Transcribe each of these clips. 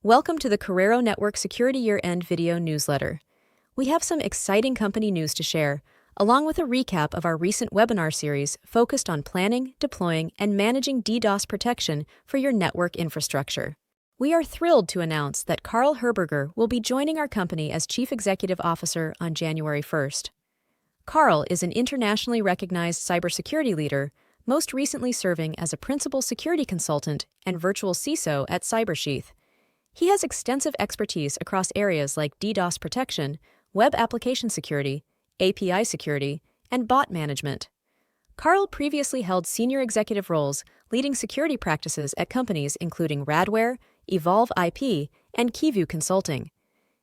Welcome to the Corero Network Security Year-End Video Newsletter. We have some exciting company news to share, along with a recap of our recent webinar series focused on planning, deploying, and managing DDoS protection for your network infrastructure. We are thrilled to announce that Karl Herberger will be joining our company as Chief Executive Officer on January 1st. Karl is an internationally recognized cybersecurity leader, most recently serving as a principal security consultant and virtual CISO at Cybersheath. He has extensive expertise across areas like DDoS protection, web application security, API security, and bot management. Karl previously held senior executive roles leading security practices at companies including Radware, Evolve IP, and Keyview Consulting.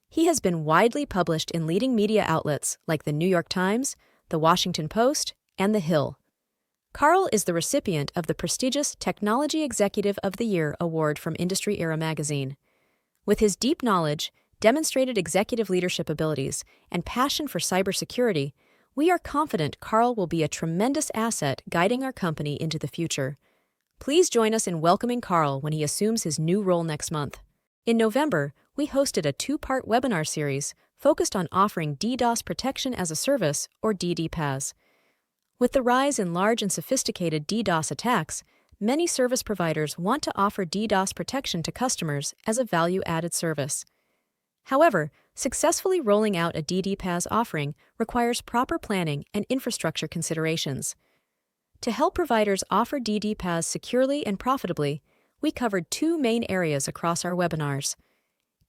He has been widely published in leading media outlets like the New York Times, the Washington Post, and The Hill. Karl is the recipient of the prestigious Technology Executive of the Year award from Industry Era magazine. With his deep knowledge, demonstrated executive leadership abilities, and passion for cybersecurity, we are confident Karl will be a tremendous asset guiding our company into the future. Please join us in welcoming Karl when he assumes his new role next month. In November, we hosted a two-part webinar series focused on offering DDoS Protection as a Service, or DDPaaS. With the rise in large and sophisticated DDoS attacks, many service providers want to offer DDoS protection to customers as a value-added service. However, successfully rolling out a DDPaaS offering requires proper planning and infrastructure considerations. To help providers offer DDPaaS securely and profitably, we covered two main areas across our webinars.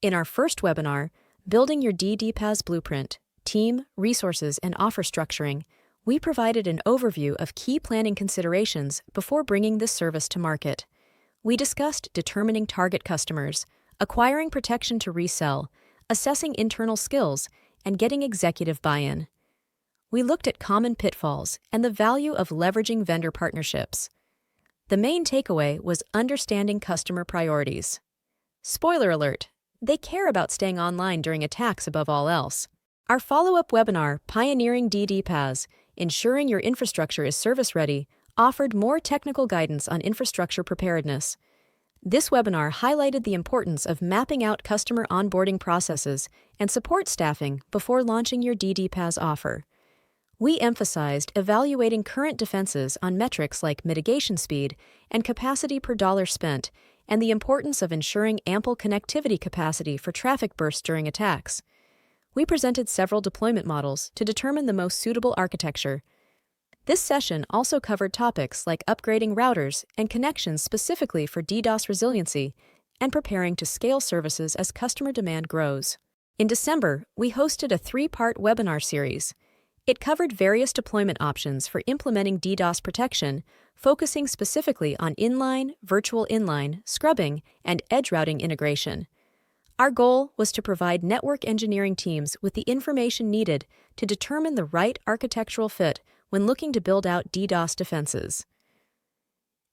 In our first webinar, Building Your DDPaaS Blueprint, Team, Resources, and Offer Structuring, we provided an overview of key planning considerations before bringing this service to market. We discussed determining target customers, acquiring protection to resell, assessing internal skills, and getting executive buy-in. We looked at common pitfalls and the value of leveraging vendor partnerships. The main takeaway was understanding customer priorities. Spoiler alert, they care about staying online during attacks above all else. Our follow-up webinar, Pioneering DDPaaS, Ensuring Your Infrastructure is Service-Ready, offered more technical guidance on infrastructure preparedness. This webinar highlighted the importance of mapping out customer onboarding processes and support staffing before launching your DDPaaS offer. We emphasized evaluating current defenses on metrics like mitigation speed and capacity per dollar spent, and the importance of ensuring ample connectivity capacity for traffic bursts during attacks. We presented several deployment models to determine the most suitable architecture. This session also covered topics like upgrading routers and connections specifically for DDoS resiliency and preparing to scale services as customer demand grows. In December, we hosted a three-part webinar series. It covered various deployment options for implementing DDoS protection, focusing specifically on inline, virtual inline, scrubbing, and edge routing integration. Our goal was to provide network engineering teams with the information needed to determine the right architectural fit when looking to build out DDoS defenses.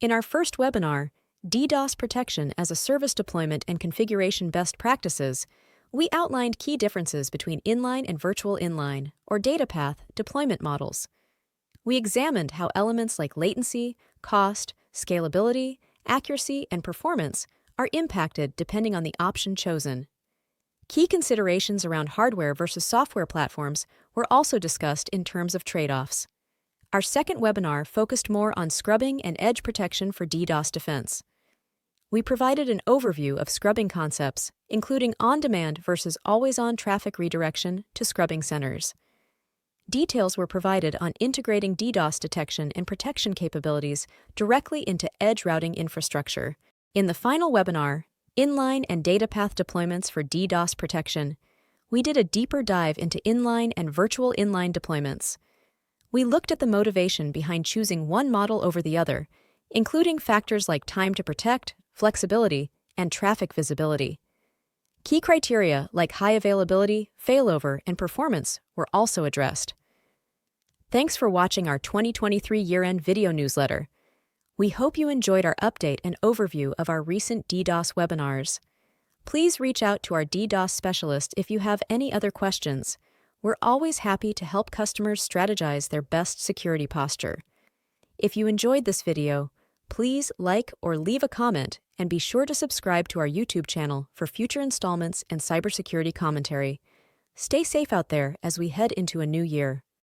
In our first webinar, DDoS Protection as a Service Deployment and Configuration Best Practices, we outlined key differences between inline and virtual inline, or data path, deployment models. We examined how elements like latency, cost, scalability, accuracy, and performance are impacted depending on the option chosen. Key considerations around hardware versus software platforms were also discussed in terms of trade-offs. Our second webinar focused more on scrubbing and edge protection for DDoS defense. We provided an overview of scrubbing concepts, including on-demand versus always-on traffic redirection to scrubbing centers. Details were provided on integrating DDoS detection and protection capabilities directly into edge routing infrastructure. In the final webinar, Inline and Data Path Deployments for DDoS Protection, we did a deeper dive into inline and virtual inline deployments. We looked at the motivation behind choosing one model over the other, including factors like time to protect, flexibility, and traffic visibility. Key criteria like high availability, failover, and performance were also addressed. Thanks for watching our 2023 year-end video newsletter. We hope you enjoyed our update and overview of our recent DDoS webinars. Please reach out to our DDoS specialist if you have any other questions. We're always happy to help customers strategize their best security posture. If you enjoyed this video, Please like or leave a comment and be sure to subscribe to our YouTube channel for future installments and cybersecurity commentary. Stay safe out there as we head into a new year.